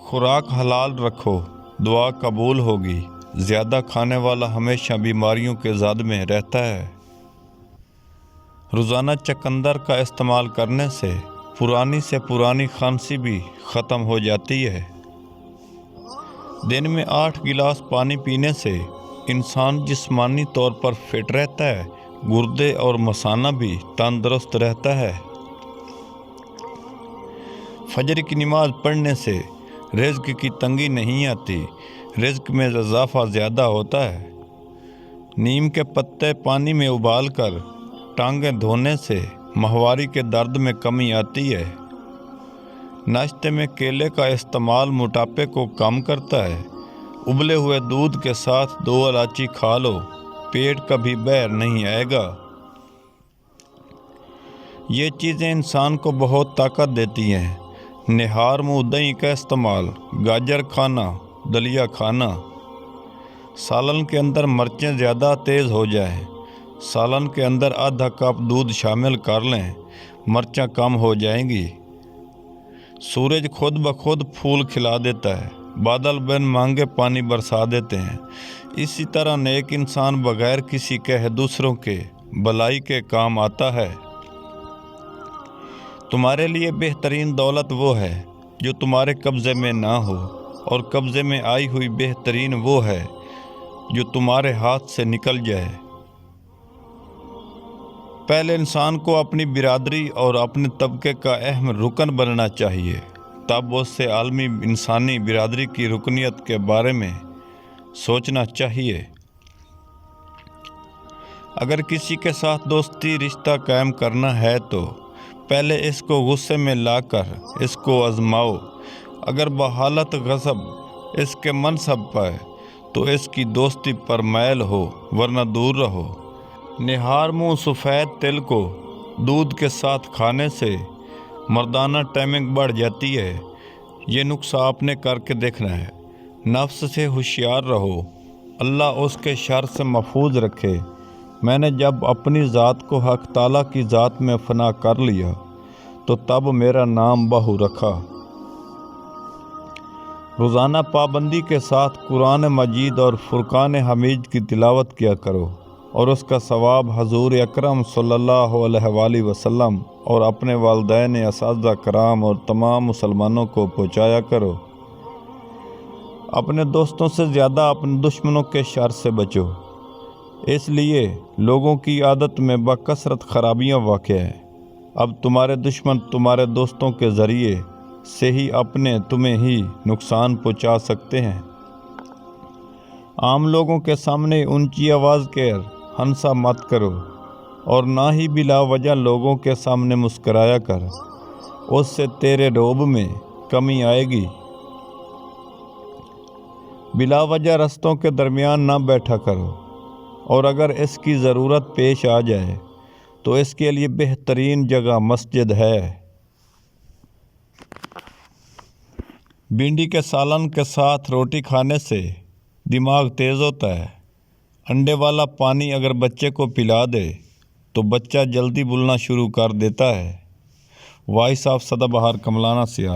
خوراک حلال رکھو، دعا قبول ہوگی۔ زیادہ کھانے والا ہمیشہ بیماریوں کے زد میں رہتا ہے۔ روزانہ چقندر کا استعمال کرنے سے پرانی کھانسی بھی ختم ہو جاتی ہے۔ دن میں 8 گلاس پانی پینے سے انسان جسمانی طور پر فٹ رہتا ہے، گردے اور مثانہ بھی تندرست رہتا ہے۔ فجر کی نماز پڑھنے سے رزق کی تنگی نہیں آتی، رزق میں اضافہ زیادہ ہوتا ہے۔ نیم کے پتے پانی میں ابال کر ٹانگیں دھونے سے ماہواری کے درد میں کمی آتی ہے۔ ناشتے میں کیلے کا استعمال موٹاپے کو کم کرتا ہے۔ ابلے ہوئے دودھ کے ساتھ 2 الائچی کھا لو، پیٹ کبھی بحر نہیں آئے گا۔ یہ چیزیں انسان کو بہت طاقت دیتی ہیں۔ نہار منہ دہی کا استعمال، گاجر کھانا، دلیا کھانا۔ سالن کے اندر مرچیں زیادہ تیز ہو جائیں، سالن کے اندر آدھا کپ دودھ شامل کر لیں، مرچیں کم ہو جائیں گی۔ سورج خود بخود پھول کھلا دیتا ہے، بادل بن مانگے پانی برسا دیتے ہیں۔ اسی طرح نیک انسان بغیر کسی کہے دوسروں کے بھلائی کے کام آتا ہے۔ تمہارے لیے بہترین دولت وہ ہے جو تمہارے قبضے میں نہ ہو، اور قبضے میں آئی ہوئی بہترین وہ ہے جو تمہارے ہاتھ سے نکل جائے۔ پہلے انسان کو اپنی برادری اور اپنے طبقے کا اہم رکن بننا چاہیے، تب اس سے عالمی انسانی برادری کی رکنیت کے بارے میں سوچنا چاہیے۔ اگر کسی کے ساتھ دوستی رشتہ قائم کرنا ہے تو پہلے اس کو غصے میں لا کر اس کو آزماؤ۔ اگر بحالت غضب اس کے منصب پہ تو اس کی دوستی پر مائل ہو، ورنہ دور رہو۔ نہار منہ سفید تل کو دودھ کے ساتھ کھانے سے مردانہ ٹائمنگ بڑھ جاتی ہے۔ یہ نسخہ آپ نے کر کے دیکھنا ہے۔ نفس سے ہوشیار رہو، اللہ اس کے شر سے محفوظ رکھے۔ میں نے جب اپنی ذات کو حق تعالیٰ کی ذات میں فنا کر لیا تو تب میرا نام بہو رکھا۔ روزانہ پابندی کے ساتھ قرآن مجید اور فرقان حمید کی تلاوت کیا کرو، اور اس کا ثواب حضور اکرم صلی اللہ علیہ وآلہ وسلم اور اپنے والدین، اساتذہ کرام اور تمام مسلمانوں کو پہنچایا کرو۔ اپنے دوستوں سے زیادہ اپنے دشمنوں کے شر سے بچو، اس لیے لوگوں کی عادت میں بکثرت خرابیاں واقع ہیں۔ اب تمہارے دشمن تمہارے دوستوں کے ذریعے سے ہی اپنے تمہیں ہی نقصان پہنچا سکتے ہیں۔ عام لوگوں کے سامنے اونچی آواز کر ہنسا مت کرو، اور نہ ہی بلا وجہ لوگوں کے سامنے مسکرایا کر، اس سے تیرے روب میں کمی آئے گی۔ بلا وجہ رستوں کے درمیان نہ بیٹھا کرو، اور اگر اس کی ضرورت پیش آ جائے تو اس کے لیے بہترین جگہ مسجد ہے۔ بھنڈی کے سالن کے ساتھ روٹی کھانے سے دماغ تیز ہوتا ہے۔ انڈے والا پانی اگر بچے کو پلا دے تو بچہ جلدی بولنا شروع کر دیتا ہے۔ وائس آف سدا بہار کملانا سیال۔